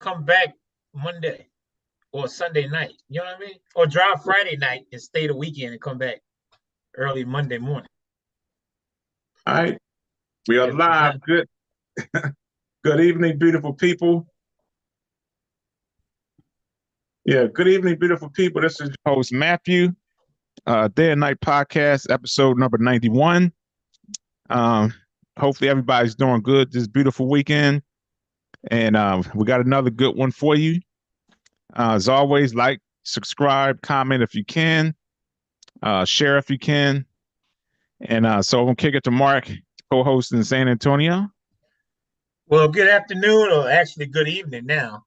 come back Monday or Sunday night. You know what I mean? Or drive Friday night and stay the weekend and come back early Monday morning. All right, we are If it's not, live. Good evening, beautiful people. Yeah, good evening, beautiful people. This is your host Matthew. Day and Night Podcast, episode number 91. Um, Hopefully everybody's doing good this beautiful weekend, and we got another good one for you. As always, like, subscribe, comment if you can, share if you can, and so I'm gonna kick it to Mark, co-host in San Antonio. well, good afternoon or actually good evening now.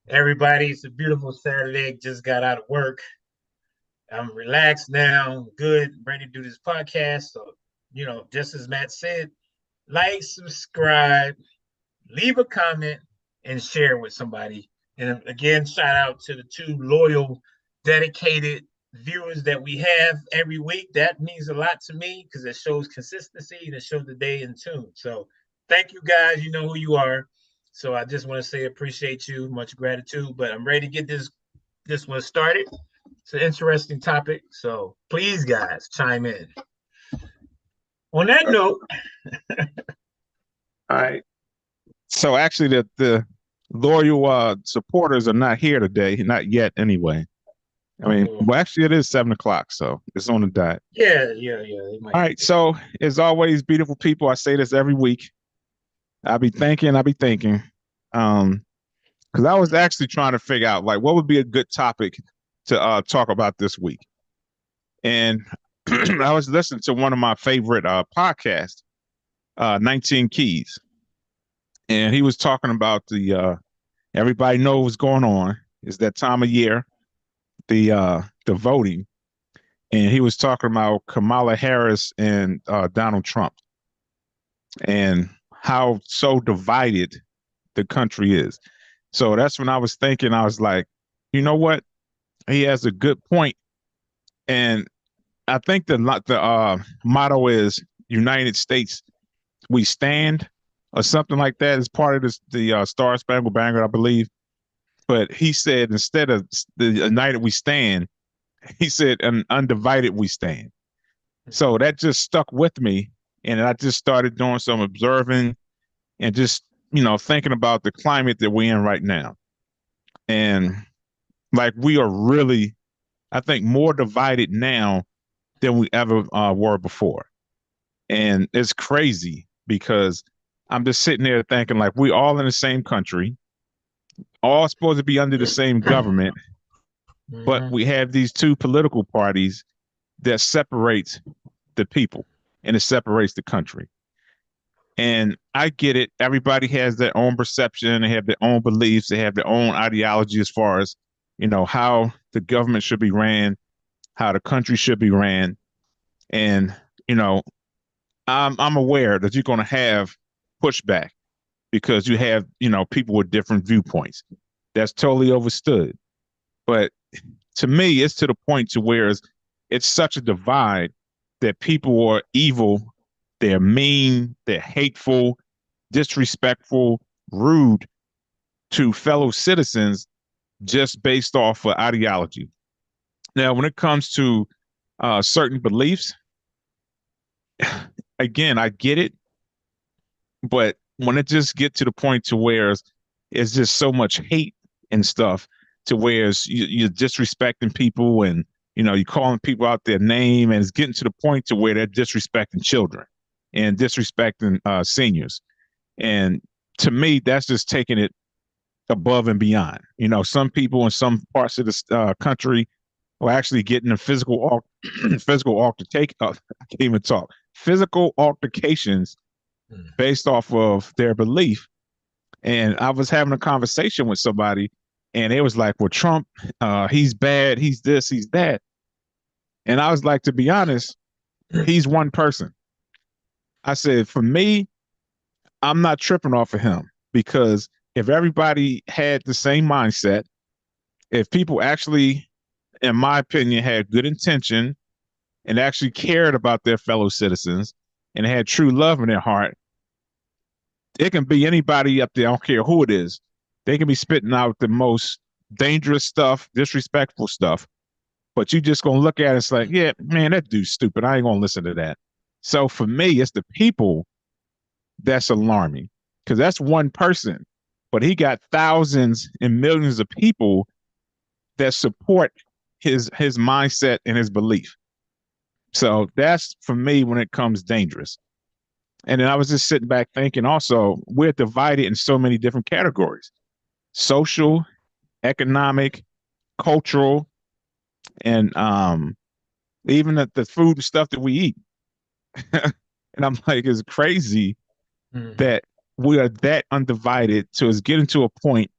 Everybody, it's a beautiful Saturday. Just got out of work. I'm relaxed now, good, ready to do this podcast. So, just as Matt said, like, subscribe, leave a comment, and share with somebody. And again, shout out to the two loyal, dedicated viewers that we have every week. That means a lot to me because it shows consistency and it shows the day in tune. So thank you guys. You know who you are. So I just want to say appreciate you, much gratitude. But I'm ready to get this one started. It's an interesting topic. So please, guys, chime in. On that note, All right. So actually, the loyal supporters are not here today, not yet, anyway. I mean, well, actually, it is 7 o'clock, so it's on the dot. Yeah. All right. So, as always, beautiful people, I say this every week. I'll be thinking. Because I was actually trying to figure out like what would be a good topic to talk about this week, and I was listening to one of my favorite podcasts, 19 Keys, and he was talking about the everybody knows what's going on. It's that time of year, the voting, and he was talking about Kamala Harris and Donald Trump, and how so divided the country is. So that's when I was thinking, I was like, you know what? He has a good point. And I think the motto is United States, we stand, or something like that, as part of the Star Spangled Banner, I believe. But he said instead of the United we stand, he said an undivided we stand. So that just stuck with me. And I just started doing some observing and just, thinking about the climate that we're in right now. And like we are really, I think, more divided now than we ever were before. And it's crazy because I'm just sitting there thinking like we all in the same country, all supposed to be under the same government, but we have these two political parties that separates the people and it separates the country. And I get it. Everybody has their own perception. They have their own beliefs. They have their own ideology as far as, how the government should be ran, how the country should be ran. And, I'm aware that you're going to have pushback because you have, people with different viewpoints. That's totally overstood. But to me, it's to the point to where it's such a divide that people are evil. They're mean, they're hateful, disrespectful, rude to fellow citizens just based off of ideology. Now, when it comes to certain beliefs, again, I get it, but when it just get to the point to where it's just so much hate and stuff, to where you're disrespecting people and you're calling people out their name, and it's getting to the point to where they're disrespecting children and disrespecting seniors. And to me, that's just taking it above and beyond. Some people in some parts of the country are actually getting a physical altercation. I can't even talk. Physical altercations based off of their belief. And I was having a conversation with somebody, and it was like, well, Trump, he's bad, he's this, he's that. And I was like, to be honest, he's one person. I said, for me, I'm not tripping off of him, because if everybody had the same mindset, if people actually, in my opinion, had good intention and actually cared about their fellow citizens and had true love in their heart, it can be anybody up there. I don't care who it is. They can be spitting out the most dangerous stuff, disrespectful stuff, but you just gonna look at it, it's like, yeah, man, that dude's stupid. I ain't gonna listen to that. So for me, it's the people that's alarming because that's one person, but he got thousands and millions of people that support his mindset and his belief. So that's for me when it comes dangerous. And then I was just sitting back thinking also, we're divided in so many different categories: social, economic, cultural, and even the food and stuff that we eat. And I'm like, it's crazy Mhm. that we are that undivided to it's getting to a point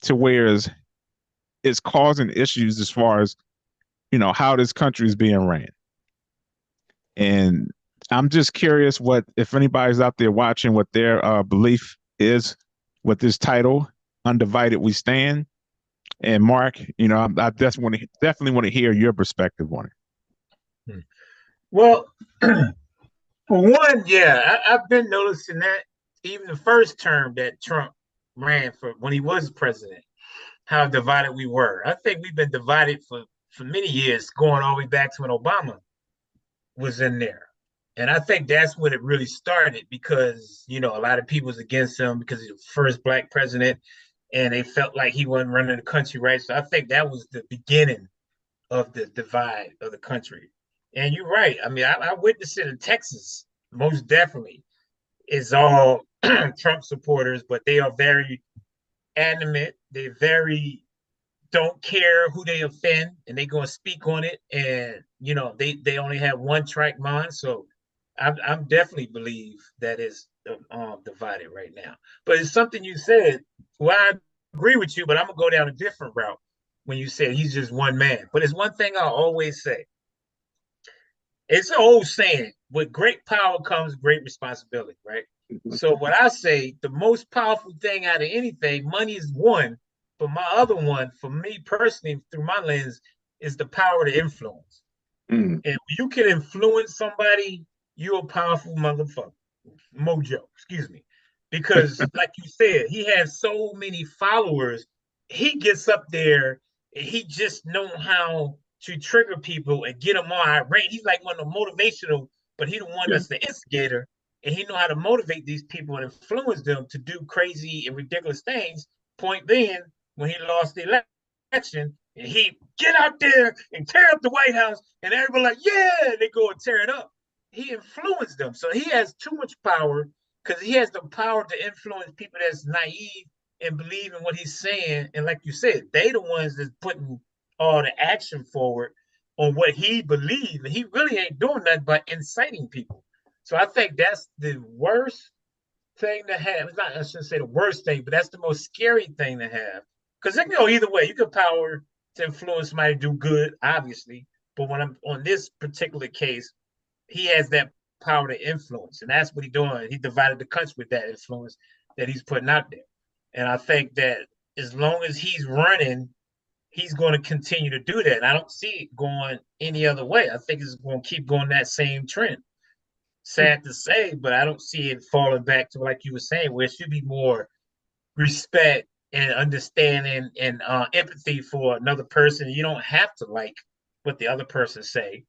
to where it's causing issues as far as, how this country is being ran. And I'm just curious what if anybody's out there watching what their belief is with this title, Undivided We Stand. And Mark, I definitely want to hear your perspective on it. Hmm. Well, for one, yeah, I've been noticing that even the first term that Trump ran for when he was president, how divided we were. I think we've been divided for many years, going all the way back to when Obama was in there. And I think that's when it really started because, a lot of people was against him because he's the first black president and they felt like he wasn't running the country right. So I think that was the beginning of the divide of the country. And you're right. I mean, I witnessed it in Texas, most definitely. It's all Trump supporters, but they are very animate. They're very don't care who they offend, and they gonna speak on it. And they only have one track mind. So I'm definitely believe that is divided right now. But it's something you said. Well, I agree with you, but I'm gonna go down a different route when you said he's just one man. But it's one thing I always say. It's an old saying: with great power comes great responsibility, right? So what I say, the most powerful thing out of anything, money is one, but my other one, for me personally, through my lens, is the power to influence. Mm. And when you can influence somebody, you're a powerful motherfucker. Mojo, excuse me. Because, like you said, he has so many followers. He gets up there and he just know how to trigger people and get them on irate. He's like one of the motivational, but he the one Yeah. that's the instigator, and he know how to motivate these people and influence them to do crazy and ridiculous things. Point being, when he lost the election, and he get out there and tear up the White House, and everybody like, yeah, they go and tear it up. He influenced them. So he has too much power because he has the power to influence people that's naive and believe in what he's saying. And like you said, they the ones that's putting all the action forward on what he believes. And he really ain't doing that but inciting people. So I think that's the worst thing to have. It's not, I shouldn't say the worst thing, but that's the most scary thing to have. Because it can go either way. You can power to influence somebody to do good, obviously. But when I'm on this particular case, he has that power to influence, and that's what he's doing. He divided the country with that influence that he's putting out there. And I think that as long as he's running, he's going to continue to do that. And I don't see it going any other way. I think it's going to keep going that same trend. Sad to say, but I don't see it falling back to like you were saying, where it should be more respect and understanding and empathy for another person. You don't have to like what the other person say,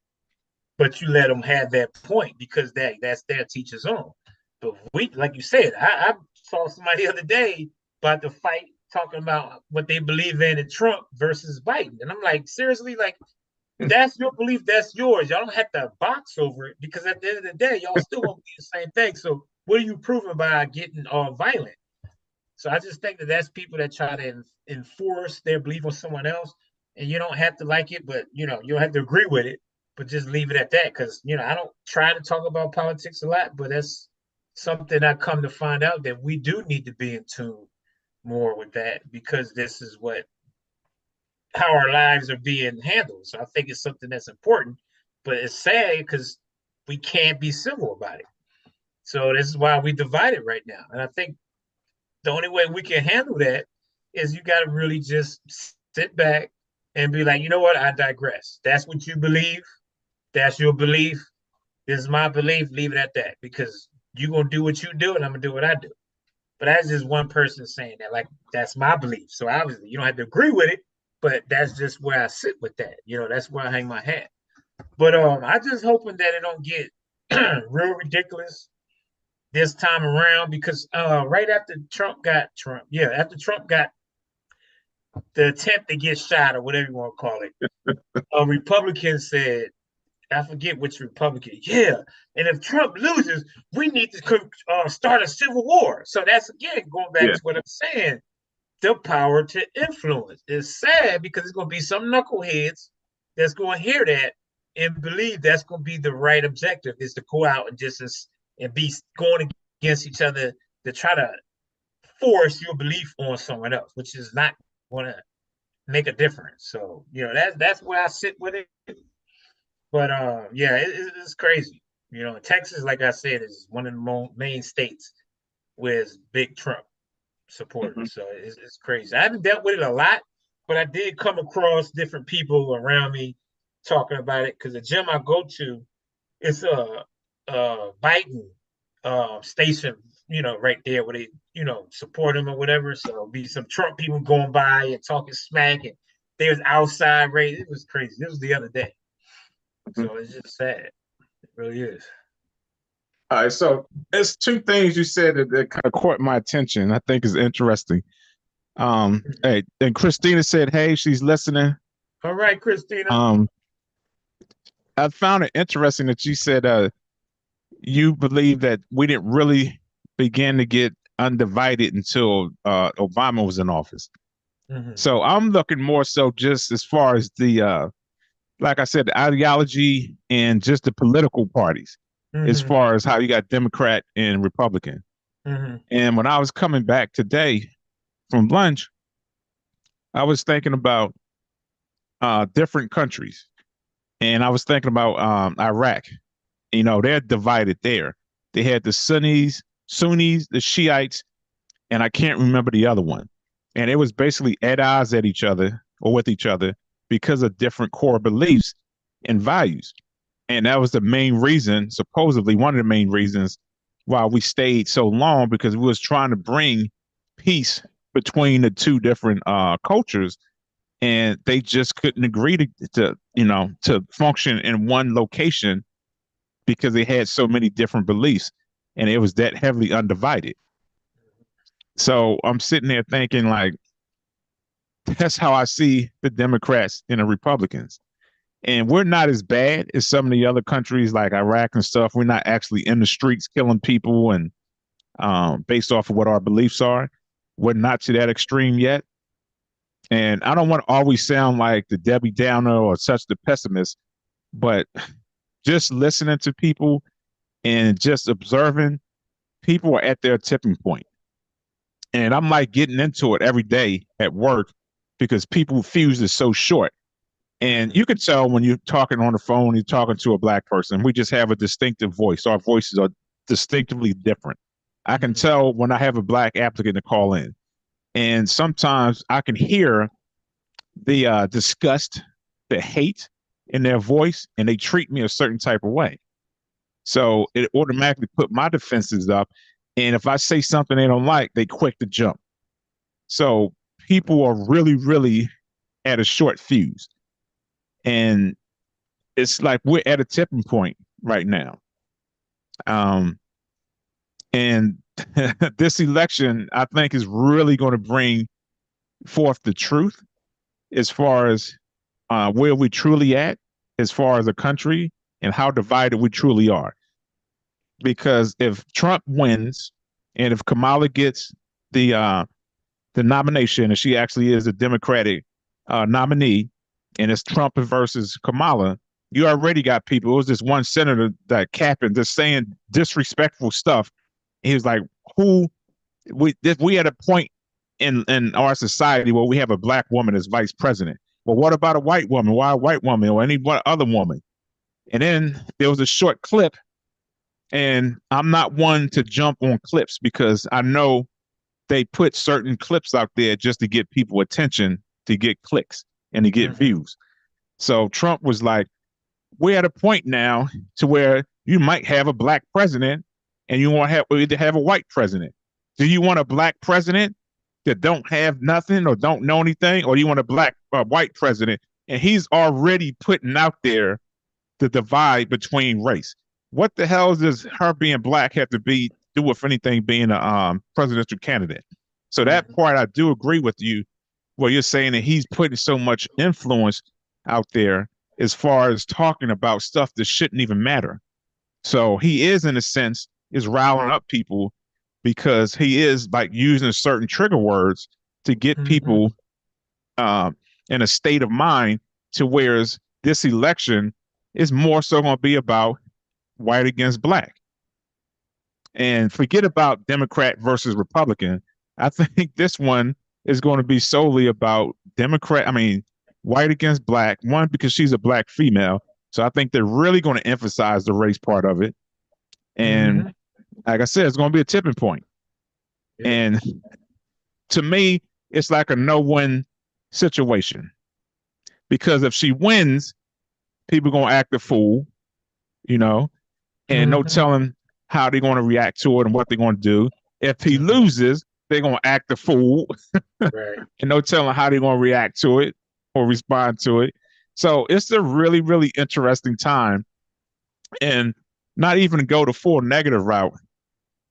but you let them have that point because that's their teacher's own. But we, like you said, I saw somebody the other day about to fight talking about what they believe in Trump versus Biden, and I'm like, seriously, like that's your belief, that's yours. Y'all don't have to box over it because at the end of the day, y'all still won't be the same thing. So what are you proving by getting all violent? So I just think that that's people that try to enforce their belief on someone else, and you don't have to like it, but you don't have to agree with it, but just leave it at that. Because I don't try to talk about politics a lot, but that's something I come to find out that we do need to be in tune more with that because this is what how our lives are being handled. So I think it's something that's important, but it's sad because we can't be civil about it. So this is why we divided right now, and I think the only way we can handle that is you got to really just sit back and be like, you know what? I digress. That's what you believe. That's your belief. This is my belief. Leave it at that because you're going to do what you do and I'm going to do what I do. But that's just one person saying that. Like that's my belief. So obviously you don't have to agree with it, but that's just where I sit with that. That's where I hang my hat. But I just hoping that it don't get real ridiculous this time around because right after after Trump got the attempt to get shot or whatever you want to call it, a Republican said, I forget which Republican, yeah, and if Trump loses, we need to start a civil war. So that's again going back Yeah. to what I'm saying. The power to influence. It's sad because it's going to be some knuckleheads that's going to hear that and believe that's going to be the right objective is to go out and and be going against each other to try to force your belief on someone else, which is not going to make a difference. So that's where I sit with it. But yeah, it's crazy. Texas, like I said, is one of the main states with big Trump Mhm. supporters. So it's crazy. I haven't dealt with it a lot, but I did come across different people around me talking about it because the gym I go to, it's a Biden station, right there where they, support him or whatever. So be some Trump people going by and talking smack, and there's outside race. It was crazy. This was the other day. Mhm. So it's just sad. It really is. All right, so there's two things you said that kind of caught my attention. I think is interesting. Hey, and Christina said, "Hey, she's listening." All right, Christina. Um, I found it interesting that you said you believe that we didn't really begin to get undivided until Obama was in office. Mm-hmm. So I'm looking more so just as far as the like I said, the ideology and just the political parties, as Mm-hmm. far as how you got Democrat and Republican. Mm-hmm. And when I was coming back today from lunch, I was thinking about different countries, and I was thinking about Iraq. They're divided there. They had the Sunnis, the Shiites, and I can't remember the other one. And it was basically at odds at each other or with each other because of different core beliefs and values. And that was the main reason, supposedly one of the main reasons why we stayed so long, because we was trying to bring peace between the two different cultures, and they just couldn't agree to function in one location because they had so many different beliefs, and it was that heavily undivided. So I'm sitting there thinking, like, that's how I see the Democrats and the Republicans. And we're not as bad as some of the other countries like Iraq and stuff. We're not actually in the streets killing people and based off of what our beliefs are. We're not to that extreme yet. And I don't want to always sound like the Debbie Downer or such the pessimist, but just listening to people and just observing, people are at their tipping point. And I'm like getting into it every day at work because people fuse is so short. And Mm-hmm. you can tell when you're talking on the phone, you're talking to a black person. We just have a distinctive voice. Our voices are distinctively different. I can Mm-hmm. tell when I have a black applicant to call in. And sometimes I can hear the disgust, the hate in their voice, and they treat me a certain type of way. So it automatically put my defenses up. And if I say something they don't like, they quick to jump. So people are really, really at a short fuse. And it's like we're at a tipping point right now. Um, and this election, I think, is really going to bring forth the truth as far as where we truly at, as far as a country, and how divided we truly are. Because if Trump wins, and if Kamala gets the nomination, and she actually is a Democratic nominee, and it's Trump versus Kamala, you already got people. It was this one senator that capping, just saying disrespectful stuff. He was like, "Who we at a point in our society where we have a black woman as vice president. Well, what about a white woman? Why a white woman or any other woman?" And then there was a short clip, and I'm not one to jump on clips because I know they put certain clips out there just to get people attention, to get clicks and to get Mm-hmm. views. So Trump was like, we're at a point now to where you might have a black president and you want to have either have a white president. Do you want a black president that don't have nothing or don't know anything, or do you want a black white president and he's already putting out there the divide between race? What the hell does her being black have to do with anything being a presidential candidate? So that Mm-hmm. part I do agree with you, where you're saying that he's putting so much influence out there as far as talking about stuff that shouldn't even matter. So he is, in a sense, is riling up people because he is like using certain trigger words to get Mm-hmm. people um, in a state of mind to whereas this election is more so going to be about white against black. And forget about Democrat versus Republican. I think this one is going to be solely about white against black. One, because she's a black female. So I think they're really going to emphasize the race part of it. And Mm-hmm. like I said, it's going to be a tipping point. Yeah. And to me, it's like a no-win situation because if she wins, people are going to act a fool, you know, and no Mm-hmm. telling how they're going to react to it and what they're going to do. If he Mm-hmm. loses, they're going to act a fool Right. and no telling how they're going to react to it or respond to it. So it's a really, really interesting time. And not even go the full negative route,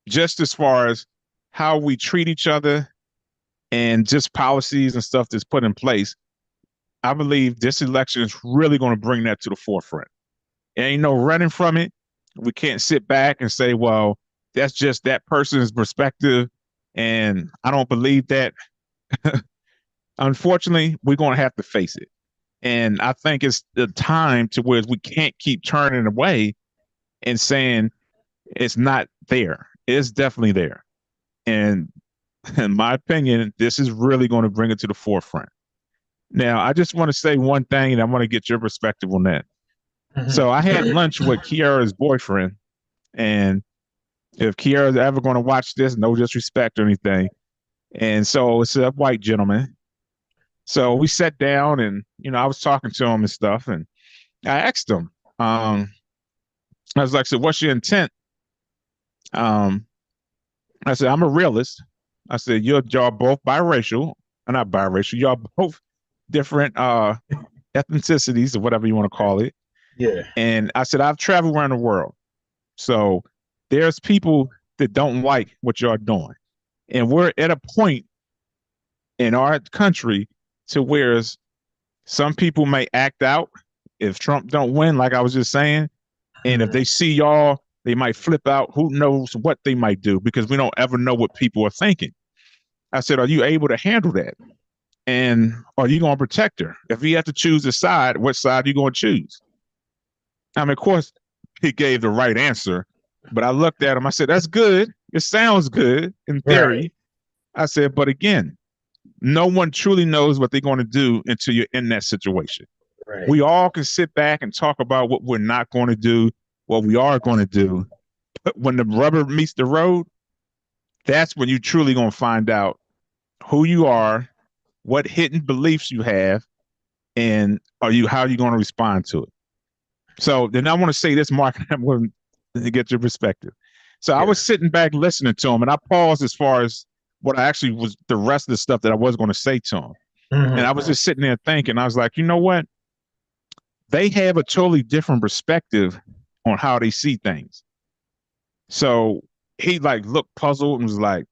just as far as how we treat each other and just policies and stuff that's put in place. I believe this election is really going to bring that to the forefront. Ain't no running from it. We can't sit back and say, well, that's just that person's perspective. And I don't believe that. Unfortunately, we're going to have to face it. And I think it's the time to where we can't keep turning away and saying it's not there. It's definitely there. And in my opinion, this is really going to bring it to the forefront. Now, I just want to say one thing, and I want to get your perspective on that. So I had Mm-hmm. lunch with Kiara's boyfriend, and if Kiara's ever going to watch this, no disrespect or anything. And so it's a white gentleman. So we sat down, and I was talking to him and stuff, and I asked him, I was like, "So what's your intent?" Um, I said, "I'm a realist." I said, y'all both biracial, not biracial. Y'all both different ethnicities or whatever you want to call it. Yeah. And I said, I've traveled around the world. So there's people that don't like what you're doing. And we're at a point in our country to where some people may act out if Trump don't win, like I was just saying. And if Mm-hmm. they see y'all, they might flip out. Who knows what they might do because we don't ever know what people are thinking. I said, are you able to handle that? And are you going to protect her? If you have to choose a side, what side are you going to choose? I mean, of course, he gave the right answer, but I looked at him. I said, that's good. It sounds good in Right. theory. I said, but again, no one truly knows what they're going to do until you're in that situation. Right. We all can sit back and talk about what we're not going to do, what we are going to do. But when the rubber meets the road, that's when you're truly going to find out who you are, what hidden beliefs you have, and how are you going to respond to it. So then I want to say this, Mark, I'm going to get your perspective. So I Yeah. was sitting back listening to him, and I paused as far as what I actually was the rest of the stuff that I was going to say to him. And I Mm-hmm. was just sitting there thinking, I was like, you know what? They have a totally different perspective on how they see things. So he like looked puzzled and was like,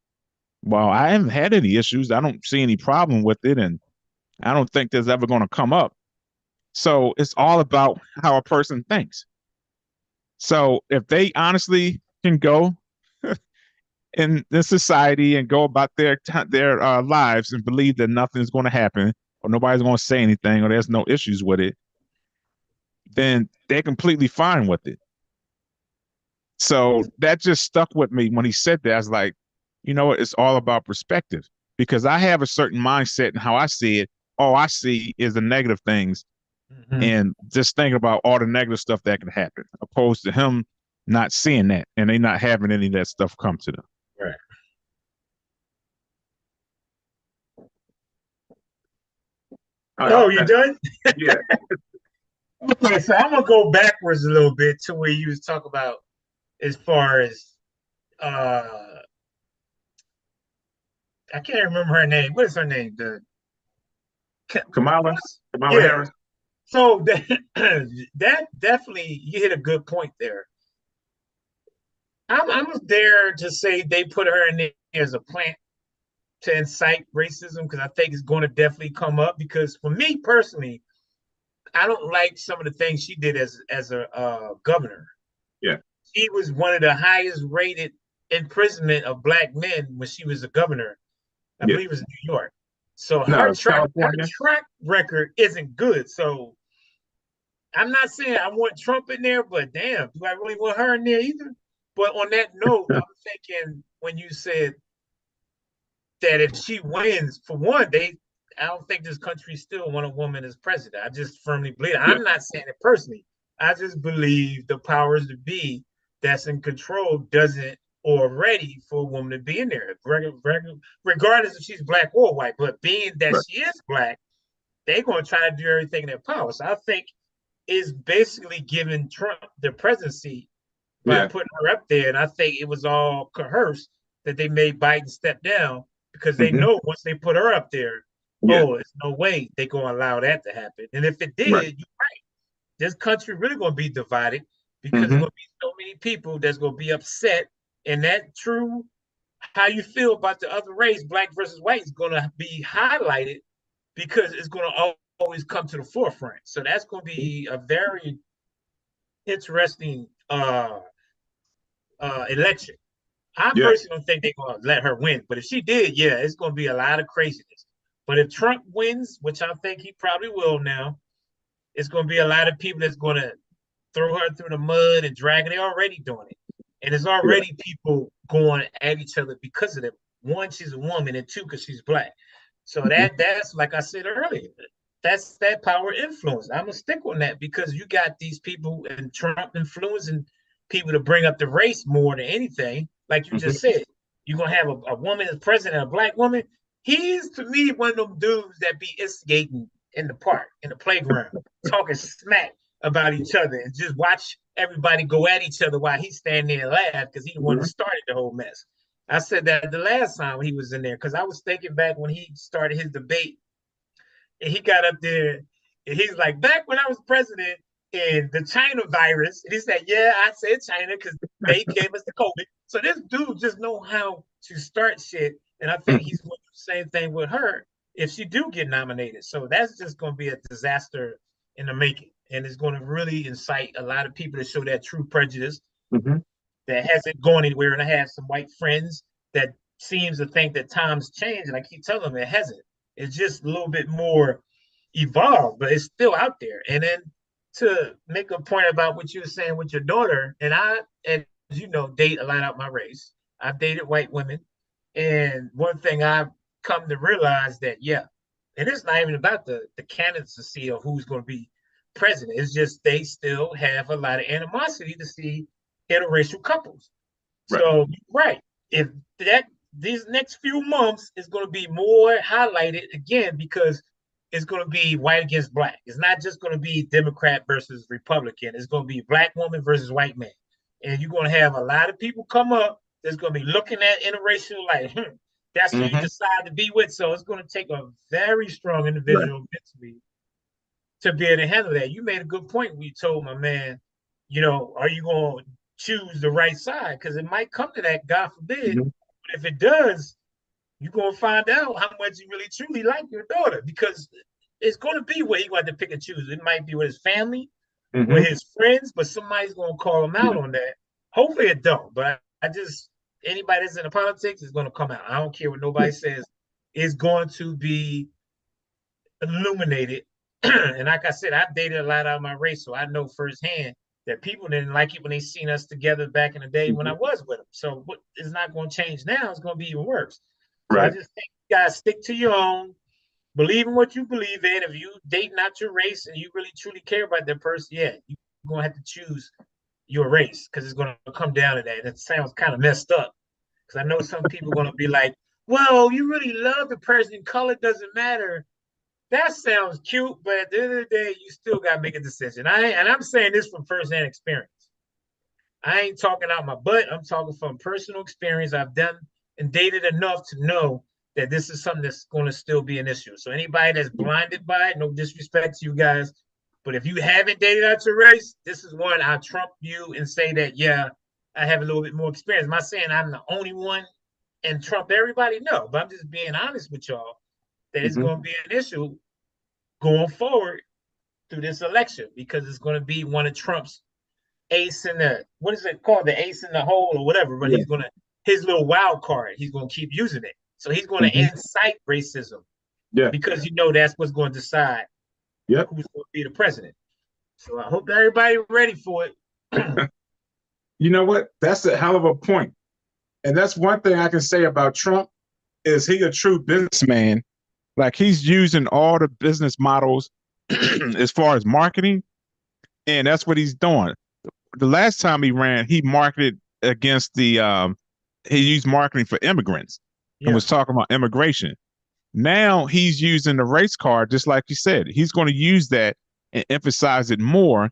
well, I haven't had any issues. I don't see any problem with it. And I don't think there's ever going to come up. So it's all about how a person thinks. So if they honestly can go in this society and go about their lives and believe that nothing's going to happen or nobody's going to say anything or there's no issues with it, then they're completely fine with it. So that just stuck with me when he said that. I was like, you know what? It's all about perspective because I have a certain mindset and how I see it. All I see is the negative things Mm-hmm. and just thinking about all the negative stuff that can happen, opposed to him not seeing that and they not having any of that stuff come to them. Right. Oh, you done? Yeah. Okay, so I'm gonna go backwards a little bit to where you was talking about as far as uh I can't remember her name. What is her name? Kamala, Kamala Yeah. Harris. So that definitely you hit a good point there. I'm there to say they put her in there as a plant to incite racism because I think it's going to definitely come up. Because for me personally, I don't like some of the things she did as a governor. Yeah. She was one of the highest rated imprisonment of black men when she was a governor. I Yeah. believe it was in New York. So No, her California. track record isn't good. So I'm not saying I want Trump in there, but damn, do I really want her in there either? But on that note, I'm thinking when you said that if she wins, for one, I don't think this country still want a woman as president. I just firmly believe it. Yeah. I'm not saying it personally. I just believe the powers to be that's in control doesn't or ready for a woman to be in there, regardless if she's black or white. But being that Right. she is black, they're going to try to do everything in their power. So I think is basically giving Trump the presidency by Yeah. putting her up there. And I think it was all coerced that they made Biden step down because they Hmm. know once they put her up there, Yeah. oh, there's no way they're going to allow that to happen. And if it Right. did, you're right. This country really going to be divided because there's Hmm. going to be so many people that's going to be upset. And that true, how you feel about the other race, black versus white, is going to be highlighted because it's going to always come to the forefront. So that's going to be a very interesting election. I Yeah. personally don't think they're going to let her win, but if she did, yeah, it's going to be a lot of craziness. But if Trump wins, which I think he probably will now, it's going to be a lot of people that's going to throw her through the mud and drag her. They're already doing it, and there's Yeah. already people going at each other because of it. One, she's a woman, and two, because she's black. So Hmm. that's like I said earlier, that's that power influence. I'm gonna stick on that because you got these people and Trump influencing people to bring up the race more than anything. Like you Hmm. just said, you're gonna have a woman as president, a black woman. He's to me one of them dudes that be instigating in the park, in the playground, talking smack about each other, and just watch everybody go at each other while he's standing there and laugh because he's the one that Hmm. started the whole mess. I said that the last time he was in there because I was thinking back when he started his debate and he got up there and he's like, back when I was president and the China virus, and he said, yeah, I said China because they gave us the COVID. So this dude just know how to start shit. And I think he's going to do the same thing with her if she do get nominated. So that's just going to be a disaster in the making. And it's going to really incite a lot of people to show that true prejudice Hmm. that hasn't gone anywhere. And I have some white friends that seems to think that times change, and I keep telling them it hasn't. It's just a little bit more evolved, but it's still out there. And then to make a point about what you were saying with your daughter, and I, as you know, date a lot out my race. I've dated white women, and one thing I've come to realize that yeah, and it's not even about the candidacy of who's going to be president. It's just they still have a lot of animosity to see interracial couples. Right. So right, if that these next few months is going to be more highlighted again because it's going to be white against black. It's not just going to be Democrat versus Republican. It's going to be black woman versus white man, and you're going to have a lot of people come up that's going to be looking at interracial like, that's who you Hmm. decide to be with. So it's going to take a very strong Right. individual mentally to be able to handle that. You made a good point when you told my man, are you going to choose the right side? Because it might come to that, God forbid. Hmm. But if it does, you're going to find out how much you really truly like your daughter because it's going to be where you got to pick and choose. It might be with his family, with Hmm. his friends, but somebody's going to call him out Yeah. on that. Hopefully it don't, but I just, anybody that's in the politics is going to come out. I don't care what Yeah. nobody says. It's going to be illuminated. And like I said, I've dated a lot out of my race, so I know firsthand that people didn't like it when they seen us together back in the day when I Hmm. was with them. So what is not going to change now? It's going to be even worse. So I Right. just think you guys stick to your own, believe in what you believe in. If you date not your race and you really truly care about that person, yeah, you're going to have to choose your race because it's going to come down to that. And it sounds kind of messed up because I know some people are going to be like, well, you really love the person, color doesn't matter. That sounds cute, but at the end of the day, you still got to make a decision. And I'm saying this from firsthand experience. I ain't talking out my butt. I'm talking from personal experience. I've done and dated enough to know that this is something that's going to still be an issue. So anybody that's blinded by it, no disrespect to you guys, but if you haven't dated out your race, this is one I'll trump you and say that, yeah, I have a little bit more experience. I'm not saying I'm the only one and trump everybody, no, but I'm just being honest with y'all that it's Mm-hmm. going to be an issue going forward through this election because it's going to be one of Trump's ace in the, what is it called, the ace in the hole or whatever, but Yeah. he's going to, his little wild card, he's going to keep using it. So he's going to Mm-hmm. incite racism Yeah. because that's what's going to decide Yep. who's going to be the president. So I hope everybody ready for it. You know what? That's a hell of a point. And that's one thing I can say about Trump is he a true businessman. Like he's using all the business models as far as marketing, and that's what he's doing. The last time he ran, he marketed against he used marketing for immigrants and Yeah. was talking about immigration. Now he's using the race card, just like you said. He's going to use that and emphasize it more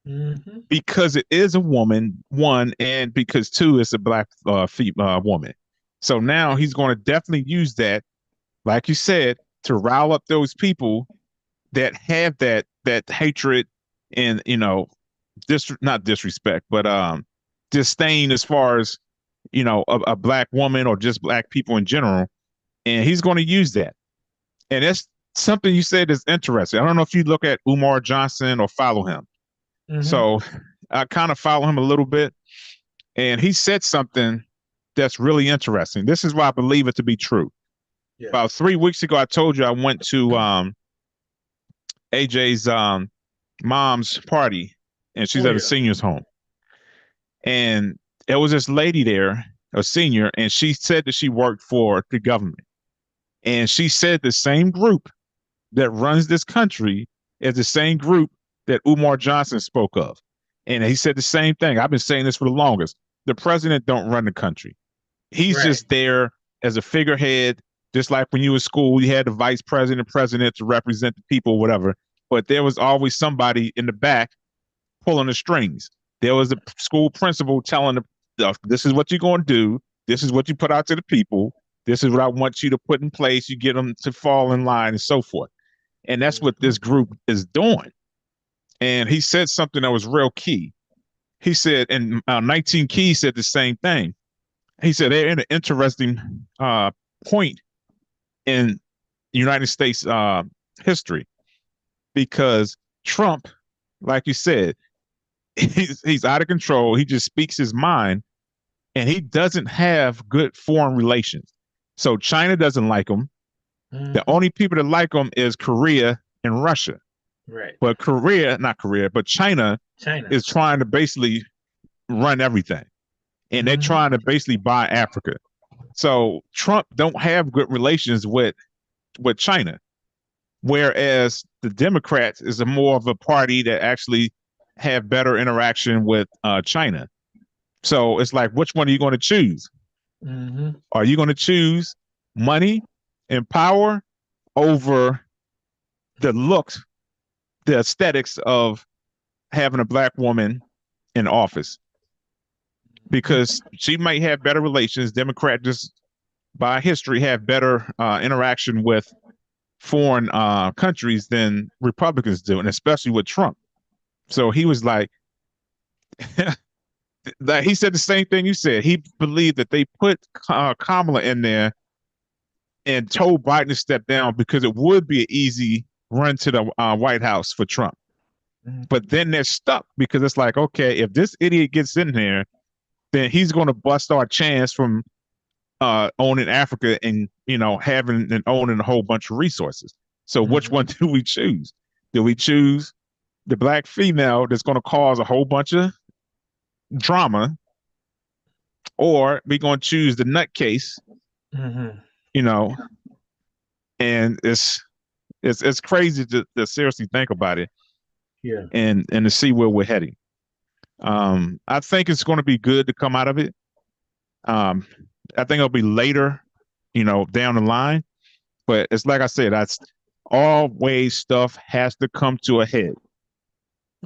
Mm-hmm. because it is a woman, one, and because two, it's a black woman. So now he's going to definitely use that, like you said, to rile up those people that have that hatred and not disrespect, but disdain as far as a black woman or just black people in general, and he's going to use that. And that's something you said is interesting. I don't know if you look at Umar Johnson or follow him. Mm-hmm. So I kind of follow him a little bit, and he said something that's really interesting. This is why I believe it to be true. Yeah. About 3 weeks ago, I told you I went to AJ's mom's party, and she's Oh at a yeah. senior's home. And there was this lady there, a senior, and she said that she worked for the government. And she said the same group that runs this country is the same group that Umar Johnson spoke of. And he said the same thing. I've been saying this for the longest. The president don't run the country. He's Right. just there as a figurehead, just like when you were in school, you had the vice president, president to represent the people, whatever. But there was always somebody in the back pulling the strings. There was a school principal telling them, this is what you're going to do. This is what you put out to the people. This is what I want you to put in place. You get them to fall in line and so forth. And that's what Mm-hmm. this group is doing. And he said something that was real key. He said, and 19 Keys said the same thing. He said they're in an interesting point in United States history because Trump, like you said, he's out of control. He just speaks his mind, and he doesn't have good foreign relations. So China doesn't like him. The Mm-hmm. only people that like him is Korea and Russia. Right. But not Korea, but China China. is trying to basically run everything, and they're Mm-hmm. trying to basically buy Africa. So Trump don't have good relations with China, whereas the Democrats is a more of a party that actually have better interaction with China. So it's like, which one are you going to choose? Mm-hmm. Are you going to choose money and power over the looks, the aesthetics of having a black woman in office? Because she might have better relations. Democrats just by history have better interaction with foreign countries than Republicans do, and especially with Trump. So he was like, that he said the same thing you said. He believed that they put Kamala in there and told Biden to step down because it would be an easy run to the White House for Trump. But then they're stuck because it's like, okay, if this idiot gets in there, then he's going to bust our chance from owning Africa and having and owning a whole bunch of resources. So which Mm-hmm. one do we choose? Do we choose the black female that's going to cause a whole bunch of drama, or we going to choose the nutcase? Mm-hmm. You know, and it's crazy to seriously think about it Yeah. and to see where we're heading. I think it's going to be good to come out of it. Um, I think it'll be later, down the line. But it's like I said, that's always stuff has to come to a head.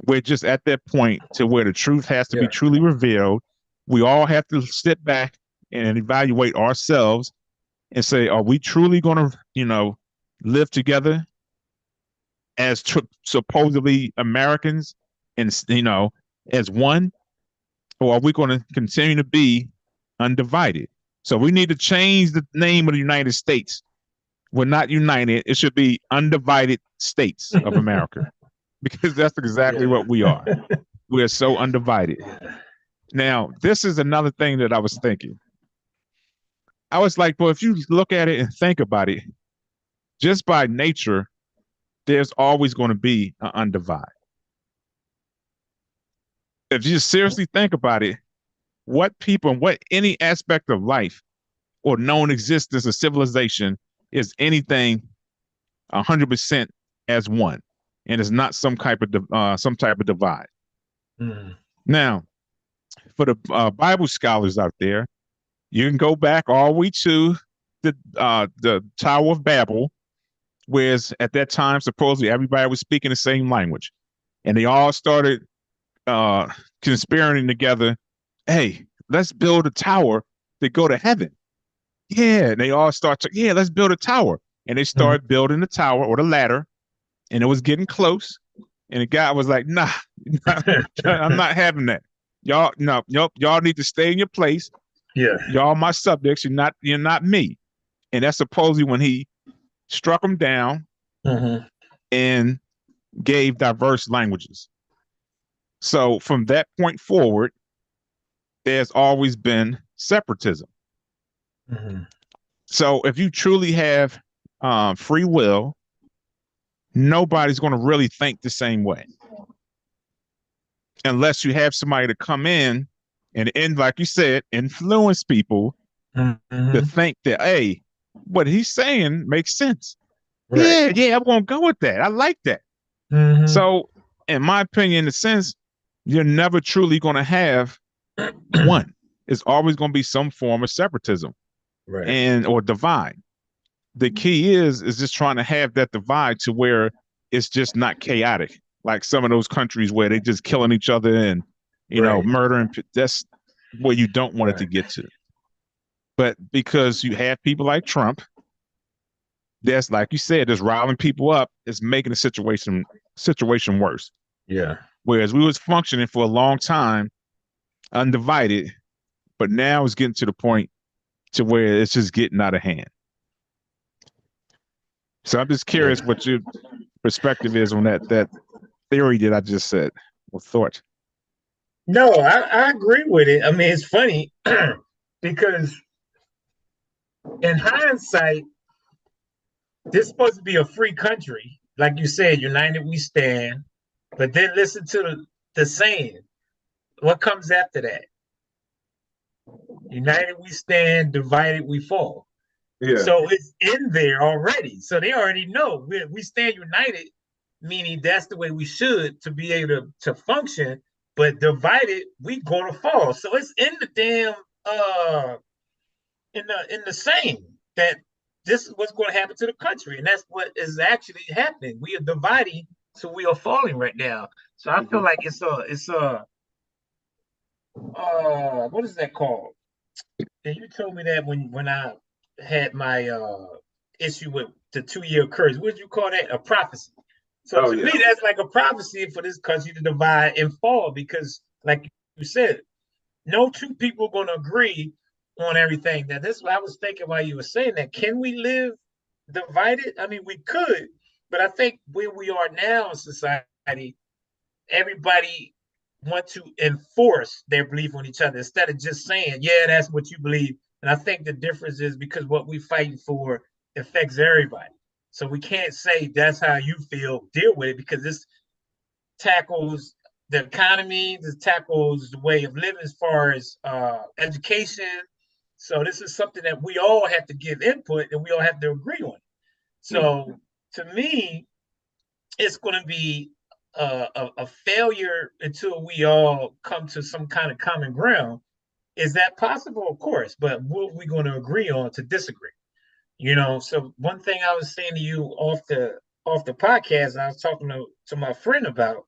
We're just at that point to where the truth has to be Yeah. truly revealed. We all have to sit back and evaluate ourselves and say, are we truly going to, live together as supposedly Americans and, as one? Or are we going to continue to be undivided? So we need to change the name of the United States. We're not united. It should be Undivided States of America because that's exactly Yeah. what we are. We are so undivided. Yeah. Now, this is another thing that I was thinking. I was like, well, if you look at it and think about it, just by nature, there's always going to be an undivide. If you seriously think about it, what people and what any aspect of life or known existence of civilization is anything 100% as one, and it's not some type of divide. Mm. Now, for the Bible scholars out there, you can go back all the way to the Tower of Babel, whereas at that time supposedly everybody was speaking the same language, and they all started conspiring together. Hey, let's build a tower to go to heaven. Yeah, and they all start to, yeah, let's build a tower. And they Mm. started building the tower or the ladder, and it was getting close. And the guy was like, nah, I'm not having that. Y'all, no, y'all need to stay in your place. Yeah. Y'all my subjects. You're not me. And that's supposedly when he struck them down Mm-hmm. and gave diverse languages. So from that point forward, there's always been separatism. Mm-hmm. So if you truly have free will, nobody's going to really think the same way unless you have somebody to come in, like you said, influence people to Mm-hmm. think that, hey, what he's saying makes sense. Right. Yeah, I'm going to go with that. I like that. Mm-hmm. So, in my opinion, in a sense, you're never truly going to have one. It's always going to be some form of separatism Right. and or divide. The key is just trying to have that divide to where it's just not chaotic, like some of those countries where they just killing each other and Right. murdering. That's where you don't want it to Right. get to. But because you have people like Trump, that's like you said, just riling people up, is making the situation worse. Yeah. Whereas we was functioning for a long time undivided, but now it's getting to the point to where it's just getting out of hand. So I'm just Yeah. curious what your perspective is on that theory that I just said or thought. No, I agree with it. I mean, it's funny because in hindsight, this is supposed to be a free country. Like you said, united we stand. But then listen to the saying. What comes after that? United we stand, divided we fall. Yeah. So it's in there already. So they already know we stand united, meaning that's the way we should to be able to function. But divided, we going to fall. So it's in the damn in the saying that this is what's going to happen to the country, and that's what is actually happening. We are dividing, so we are falling right now. So I feel like it's a what is that called? And you told me that when I had my issue with the 2 year curse. What did you call that? A prophecy. So Oh to yeah. me, that's like a prophecy for this country to divide and fall because, like you said, no two people are going to agree on everything. Now, this is what I was thinking while you were saying that. Can we live divided? I mean, we could, but I think where we are now in society, everybody want to enforce their belief on each other instead of just saying, yeah, that's what you believe. And I think the difference is because what we fighting for affects everybody. So we can't say that's how you feel, deal with it because this tackles the economy, this tackles the way of living as far as education. So this is something that we all have to give input and we all have to agree on. So to me, it's going to be a failure until we all come to some kind of common ground. Is that possible? Of course, but what are we going to agree on to disagree? So one thing I was saying to you off the podcast, I was talking to my friend about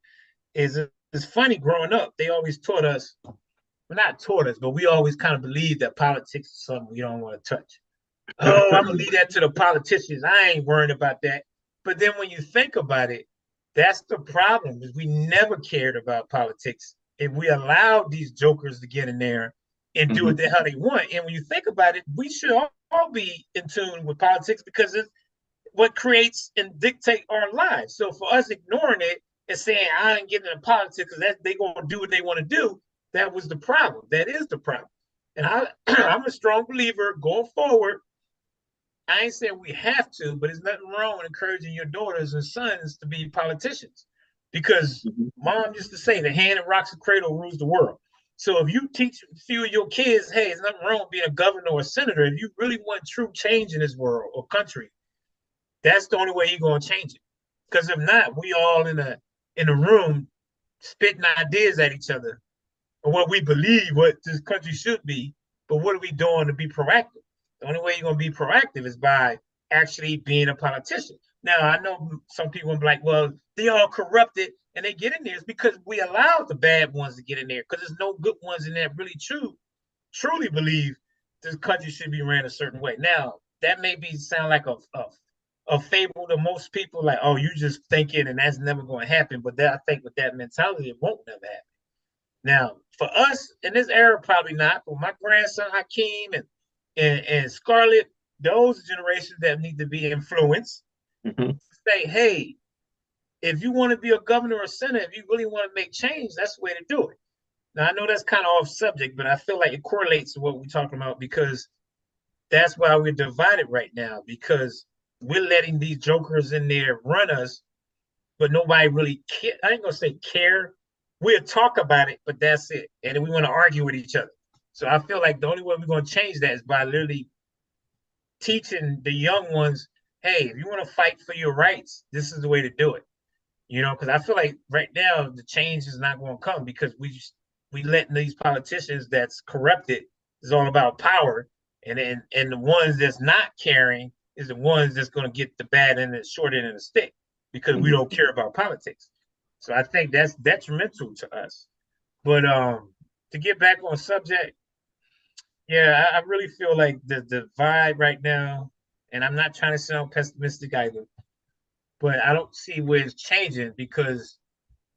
is it's funny growing up. They always taught us, well, not taught us, but we always kind of believed that politics is something we don't want to touch. Oh, I'm gonna leave that to the politicians. I ain't worrying about that. But then when you think about it, that's the problem is we never cared about politics. And we allowed these jokers to get in there and do what the hell they want. And when you think about it, we should all be in tune with politics because it's what creates and dictate our lives. So for us ignoring it and saying I ain't getting into politics because they gonna do what they want to do, that was the problem. That is the problem. And I'm a strong believer going forward. I ain't saying we have to, but there's nothing wrong with encouraging your daughters and sons to be politicians. Because mom used to say the hand that rocks the cradle rules the world. So if you teach a few of your kids, hey, there's nothing wrong with being a governor or a senator, if you really want true change in this world or country, that's the only way you're gonna change it. Because if not, we all in a room spitting ideas at each other or what we believe what this country should be, but what are we doing to be proactive? The only way you're going to be proactive is by actually being a politician. Now, I know some people will be like, well, they all corrupted and they get in there. It's because we allow the bad ones to get in there because there's no good ones in there really truly believe this country should be ran a certain way. Now, that may be sound like a fable to most people, like, oh, you just thinking and that's never going to happen. But that, I think with that mentality, it won't never happen. Now, for us in this era, probably not. For my grandson Hakeem and Scarlett, those generations that need to be influenced, say, hey, if you want to be a governor or senator, if you really want to make change, that's the way to do it. Now, I know that's kind of off subject, but I feel like it correlates to what we're talking about because that's why we're divided right now because we're letting these jokers in there run us, but nobody really care. I ain't gonna say care. We'll talk about it, but that's it. And then we want to argue with each other. So I feel like the only way we're gonna change that is by literally teaching the young ones, hey, if you want to fight for your rights, this is the way to do it. Because I feel like right now the change is not going to come because we letting these politicians that's corrupted is all about power, and the ones that's not caring is the ones that's going to get the bad end and the short end of the stick because we don't care about politics. So I think that's detrimental to us. But to get back on subject, yeah, I really feel like the vibe right now, and I'm not trying to sound pessimistic either, but I don't see where it's changing because